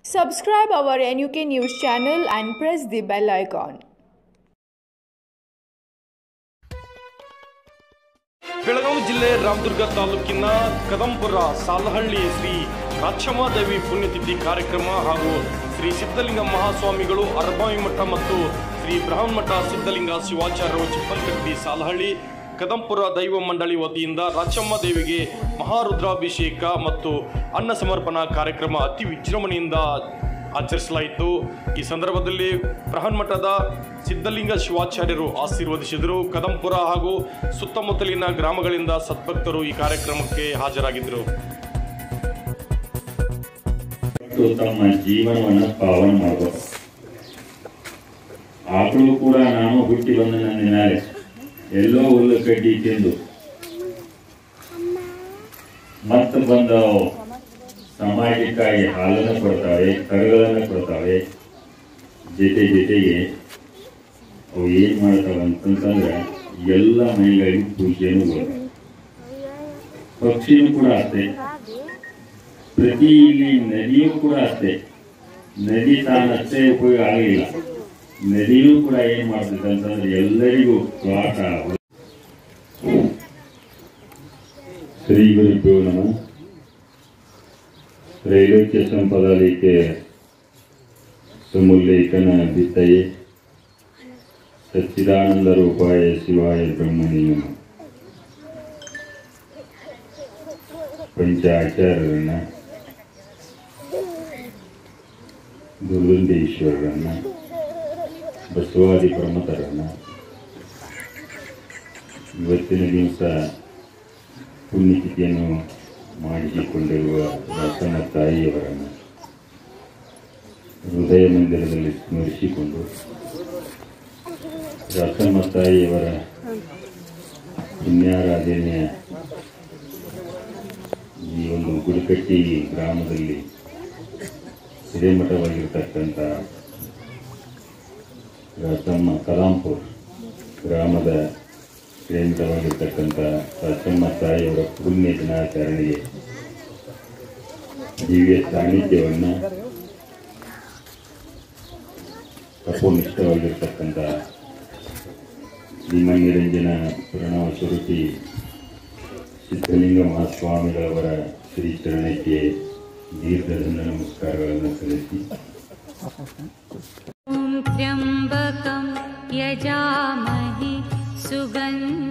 Subscribe our NUK News channel and press the bell icon. Belagavi ಜಿಲ್ಲೆ ರಾಮದುರ್ಗ ತಾಲೂಕಿನ ಕದಂಪುರ ಸಾಲಹಳ್ಳಿ ಶ್ರೀ ರಾಚಮ್ಮಾದೇವಿ ಪುಣ್ಯತಿಥಿ ಕಾರ್ಯಕ್ರಮ ಹಾಗೂ ಶ್ರೀ ಸಿದ್ಧಲಿಂಗ ಮಹಾಸ್ವಾಮಿಗಳು ಅರಬಾವಿ ಮಠ ಮತ್ತು ಶ್ರೀ ಬ್ರಹ್ಮಮಠ ಸಿದ್ಧಲಿಂಗ ಶಿವಾಚಾರ್ಯರು ಚಿಪ್ಪನಕಟ್ಟಿ ಸಾಲಹಳ್ಳಿ ಕದಂಪುರ ದೈವ ಮಂಡಳಿ ವತಿಯಿಂದ ರಾಚಮ್ಮಾದೇವಿಗೆ ಮಹಾರುದ್ರಾಭಿಷೇಕ ಮತ್ತು ಅನ್ನ ಸಮರ್ಪಣಾ ಕಾರ್ಯಕ್ರಮ ಅತಿ ವಿಜೃಂಭಣೆಯಿಂದ ಆಚರಿಸಲಾಯಿತು. ಈ ಸಂದರ್ಭದಲ್ಲಿ ಬ್ರಹ್ಮಮಠದ ಸಿದ್ಧಲಿಂಗ ಶಿವಾಚಾರ್ಯರು ಆಶೀರ್ವದಿಸಿದರು. ಕದಂಪುರ ಹಾಗೂ ಸುತ್ತಮುತ್ತಲಿನ ಗ್ರಾಮಗಳಿಂದ ಸದ್ಭಕ್ತರು ಈ ಕಾರ್ಯಕ್ರಮಕ್ಕೆ ಹಾಜರಾಗಿದ್ದರು. ತಮ್ಮ ಜೀವನವನ್ನು ಪಾವನ ಮಾಡಬೇಕು. ಆಕಳು ಕೂಡ ನಾನು ಹುಟ್ಟಿ ಬಂದ ನನ್ನ ಎಲ್ಲೋ ಹುಲ್ಲು ಕಡ್ಡಿ ತಿಂದು ಮತ್ತೆ ಬಂದ ಸಮಾಜಕ್ಕಾಗಿ ಹಾಲನ್ನು ಕೊಡ್ತಾವೆ, ಕರುಗಳನ್ನು ಕೊಡ್ತಾವೆ. ಜೊತೆಗೆ ಅವು ಏನು ಮಾಡ್ತಾವೆ ಅಂತಂತಂದ್ರೆ ಎಲ್ಲ ಮನೆಗಳಿಗೆ ಪೂಜೆನೂ ಬರ್ತವೆ. ಪಕ್ಷಿನೂ ಕೂಡ ಅಷ್ಟೇ. ಪ್ರತಿ ಇಲ್ಲಿ ನದಿಯೂ ಕೂಡ ಅಷ್ಟೇ. ನದಿ ತಾನಷ್ಟೇ ಉಪಯೋಗ ಆಗಲಿಲ್ಲ, ನದಿಯೂ ಕೂಡ ಏನು ಮಾಡ್ತದೆ ಅಂತಂದ್ರೆ ಎಲ್ಲರಿಗೂ ತ್ವಾಟ. ಶ್ರೀ ಗುರುಭ್ಯೋ ನಮಃ. ತ್ರೈಲೋಕ್ಯ ಸಂಪದಾಲಿಕೆ ಸಮುಲ್ಲೇಖನ ಬಿತ್ತಯೇ ಸಚ್ಚಿದಾನಂದ ರೂಪಾಯ ಶಿವಾಯ ಬ್ರಹ್ಮಣಿ ನಮಃ. ಪಂಚಾಚಾರ್ಯರನ್ನ, ದುರ್ಗುಂದೇಶ್ವರರನ್ನ, ಬಸವಾದಿ ಪ್ರಮಥರನ್ನ, ಇವತ್ತಿನ ದಿವಸ ಪುಣ್ಯತಿಥಿಯನ್ನು ಮಾಡಿಸಿಕೊಂಡಿರುವ ರಾಚಮ್ಮ ತಾಯಿಯವರನ್ನು ಹೃದಯ ಮಂದಿರದಲ್ಲಿ ಸ್ಮರಿಸಿಕೊಂಡು ರಾಚಮ್ಮ ತಾಯಿಯವರ ಪುಣ್ಯಾರಾಧನೆಯ ಈ ಒಂದು ಗುಡಿಕಟ್ಟಿ ಗ್ರಾಮದಲ್ಲಿ ಹಿರೇಮಠವಾಗಿರ್ತಕ್ಕಂಥ ರಾಚಮ್ಮ ಕಲಾಂಪುರ ಗ್ರಾಮದ ಹಿರೇಮಠವಾಗಿರ್ತಕ್ಕಂಥ ರಾಚಮ್ಮ ತಾಯಿಯವರ ಪುಣ್ಯ ದಿನಾಚರಣೆಗೆ ದಿವ್ಯ ಸಾನ್ನಿಧ್ಯವನ್ನು ತಪೋನಿಷ್ಠವಾಗಿರ್ತಕ್ಕಂಥ ಶ್ರೀಮನ್ನಿರಂಜನ ಪ್ರಣವ ಸ್ವರೂಪಿ ಸಿದ್ಧಲಿಂಗ ಮಹಾಸ್ವಾಮಿಗಳವರ ಶ್ರೀಚರಣಕ್ಕೆ ದೀರ್ಘದಂಡ ನಮಸ್ಕಾರಗಳನ್ನು ಸಲ್ಲಿಸಿ ತ್ರ್ಯಂಬಕಂ ಯಜಾಮಹಿ ಸುಗಂಧ